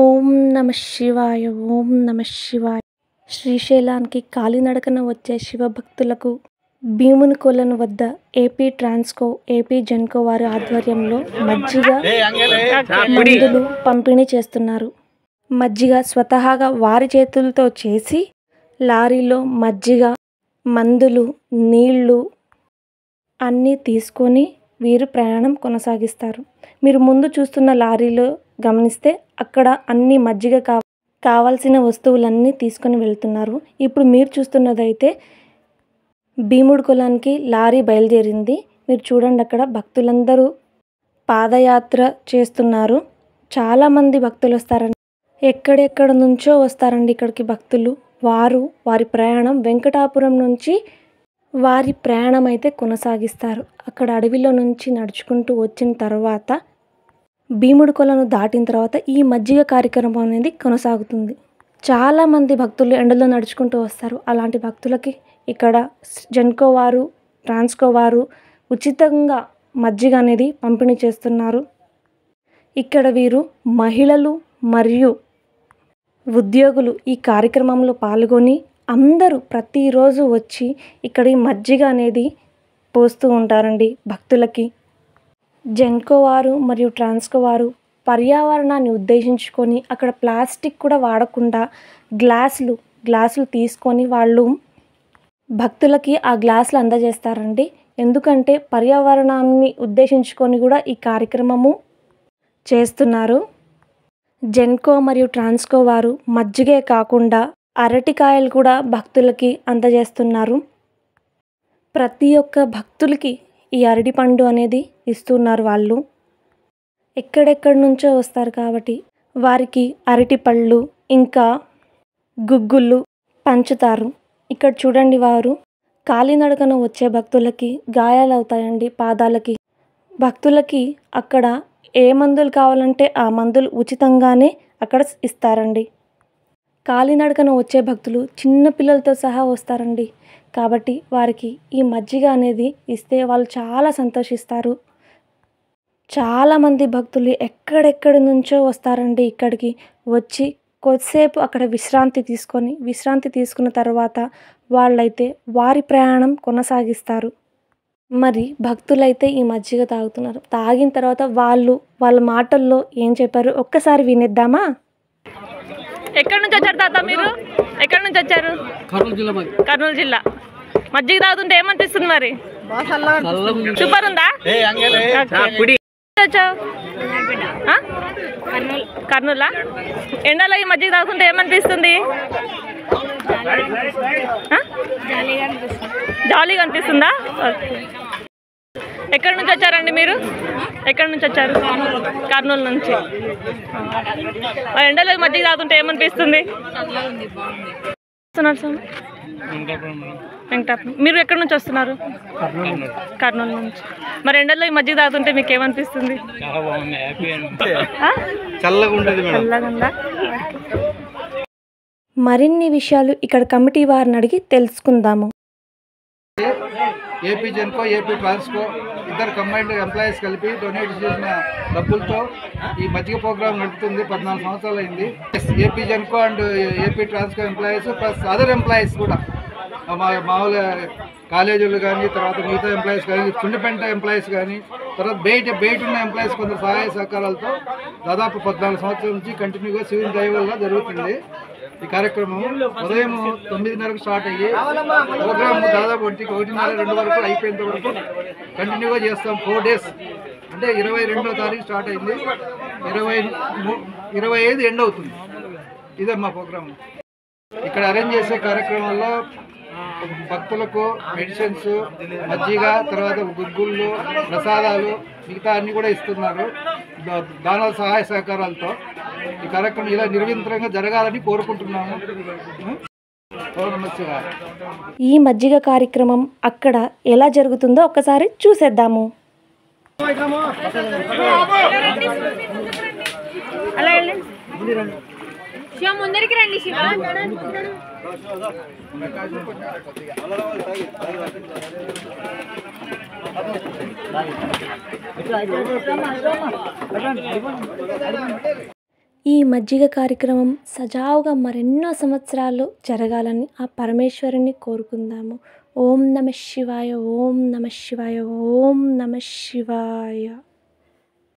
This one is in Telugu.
ఓం నమ శివాయ. ఓం నమ శివాయ. శ్రీశైలానికి కాలినడకన వచ్చే శివభక్తులకు భీముని కొలను వద్ద ఏపీ ట్రాన్స్కో, ఏపీ జెన్కో వారి ఆధ్వర్యంలో మజ్జిగ, మందులు పంపిణీ చేస్తున్నారు. మజ్జిగ స్వతహాగా వారి చేతులతో చేసి లారీలో మజ్జిగ, మందులు, నీళ్లు అన్నీ తీసుకొని వీరు ప్రయాణం కొనసాగిస్తారు. మీరు ముందు చూస్తున్న లారీలో గమనిస్తే అక్కడ అన్ని మజ్జిగ కావాల్సిన వస్తువులన్నీ తీసుకొని వెళ్తున్నారు. ఇప్పుడు మీరు చూస్తున్నదైతే భీముడి కులానికి లారీ బయలుదేరింది. మీరు చూడండి, అక్కడ భక్తులందరూ పాదయాత్ర చేస్తున్నారు. చాలామంది భక్తులు వస్తారండి, ఎక్కడెక్కడ నుంచో వస్తారండి ఇక్కడికి భక్తులు. వారి ప్రయాణం వెంకటాపురం నుంచి వారి ప్రయాణం అయితే కొనసాగిస్తారు. అక్కడ అడవిలో నుంచి నడుచుకుంటూ వచ్చిన తర్వాత భీముడి కొలను దాటిన తర్వాత ఈ మజ్జిగ కార్యక్రమం అనేది కొనసాగుతుంది. చాలామంది భక్తులు ఎండలో నడుచుకుంటూ వస్తారు. అలాంటి భక్తులకి ఇక్కడ జెన్కో వారు, ట్రాన్స్కో వారు ఉచితంగా మజ్జిగ అనేది పంపిణీ చేస్తున్నారు. ఇక్కడ వీరు మహిళలు మరియు ఉద్యోగులు ఈ కార్యక్రమంలో పాల్గొని అందరూ ప్రతిరోజు వచ్చి ఇక్కడ ఈ మజ్జిగ అనేది పోస్తూ ఉంటారండి భక్తులకి. జెన్కో వారు మరియు ట్రాన్స్కో వారు పర్యావరణాన్ని ఉద్దేశించుకొని అక్కడ ప్లాస్టిక్ కూడా వాడకుండా గ్లాసులు తీసుకొని వాళ్ళు భక్తులకి ఆ గ్లాసులు అందజేస్తారండి. ఎందుకంటే పర్యావరణాన్ని ఉద్దేశించుకొని కూడా ఈ కార్యక్రమము చేస్తున్నారు. జెన్కో మరియు ట్రాన్స్కో వారు మజ్జిగే కాకుండా అరటికాయలు కూడా భక్తులకి అందజేస్తున్నారు. ప్రతి ఒక్క భక్తులకి ఈ అరటిపండు అనేది ఇస్తున్నారు. వాళ్ళు ఎక్కడెక్కడి నుంచో వస్తారు కాబట్టి వారికి అరటిపళ్ళు ఇంకా గుగ్గులు పంచుతారు. ఇక్కడ చూడండి, వారు కాలినడకన వచ్చే భక్తులకి గాయాలవుతాయండి పాదాలకి. భక్తులకి అక్కడ ఏ మందులు కావాలంటే ఆ మందులు ఉచితంగానే అక్కడ ఇస్తారండి. కాలినడకన వచ్చే భక్తులు చిన్న పిల్లలతో సహా వస్తారండి. కాబట్టి వారికి ఈ మజ్జిగ అనేది ఇస్తే వాళ్ళు చాలా సంతోషిస్తారు. చాలామంది భక్తులు ఎక్కడెక్కడి నుంచో వస్తారండి ఇక్కడికి. వచ్చి కొద్దిసేపు అక్కడ విశ్రాంతి తీసుకున్న తర్వాత వాళ్ళైతే వారి ప్రయాణం కొనసాగిస్తారు. మరి భక్తులైతే ఈ మజ్జిగ తాగుతున్నారు. తాగిన తర్వాత వాళ్ళ మాటల్లో ఏం చెప్పారు ఒక్కసారి వినేద్దామా? ఎక్కడి నుంచి వచ్చారు తాత? మీరు ఎక్కడి నుంచి వచ్చారు? కర్నూలు జిల్లా. మజ్జిగ తాగుతుంటే ఏమనిపిస్తుంది మరి? సూపర్ ఉందా? కర్నూలా? ఎండలో ఈ మజ్జిగ తాగుతుంటే ఏమనిపిస్తుంది? జాలీగా అనిపిస్తుందా? ఎక్కడి నుంచి వచ్చారండి మీరు? ఎక్కడి నుంచి వచ్చారు? కర్నూలు నుంచి. ఎండలో మజ్జిగ తాగుతుంటే ఏమనిపిస్తుంది? వెంకటాపురం. మీరు ఎక్కడి నుంచి వస్తున్నారు? కర్నూలు నుంచి. మరి ఎండలో ఈ మజ్జిగ తాగుతుంటే మీకు ఏమనిపిస్తుంది? చల్లగా. మరిన్ని విషయాలు ఇక్కడ కమిటీ వారిని అడిగి తెలుసుకుందాము. ఏపీ జెన్కో, ఏపీ ట్రాన్స్కో ఇద్దరు కంబైన్డ్ ఎంప్లాయీస్ కలిపి డొనేట్ చేసిన డబ్బులతో ఈ మజ్జిగ ప్రోగ్రామ్ నడుపుతుంది. 14 సంవత్సరాలు అయింది. AP Genco and AP Transco employees plus other employees కూడా, మామూలు కాలేజీలు కానీ, తర్వాత మిగతా ఎంప్లాయీస్ కానీ, చుండిపెంట ఎంప్లాయీస్ కానీ, తర్వాత బయట ఉన్న ఎంప్లాయీస్ కొందరు సహాయ సహకారాలతో దాదాపు 14 సంవత్సరాల నుంచి కంటిన్యూగా శివుని దయ వల్ల జరుగుతుంది. ఈ కార్యక్రమం ఉదయం 9:30కు స్టార్ట్ అయ్యి ప్రోగ్రామ్ దాదాపు 1:30-2 వరకు అయిపోయేంత వరకు కంటిన్యూగా చేస్తాం. 4 డేస్ అంటే 22వ తారీఖు స్టార్ట్ అయింది, 25 ఎండ్ అవుతుంది. ఇదే మా ప్రోగ్రామ్. ఇక్కడ అరేంజ్ చేసే కార్యక్రమాల్లో భక్తులకు మెడిసిన్స్, మజ్జిగ, తర్వాత గుగ్గుళ్ళు, ప్రసాదాలు, మిగతా అన్నీ కూడా ఇస్తున్నారు దానాల సహాయ సహకారాలతో. ఈ కార్యక్రమం ఇలా నిరంతరంగా జరగాలని కోరుకుంటున్నాము. ఈ మజ్జిగ కార్యక్రమం అక్కడ ఎలా జరుగుతుందో ఒక్కసారి చూసేద్దాము. శివ ముందరికి రండి. శివ ఈ మజ్జిగ కార్యక్రమం సజావుగా మరెన్నో సంవత్సరాలు జరగాలని ఆ పరమేశ్వరుని కోరుకుందాము. ఓం నమ శివాయ, ఓం నమ శివాయ, ఓం నమ శివాయ.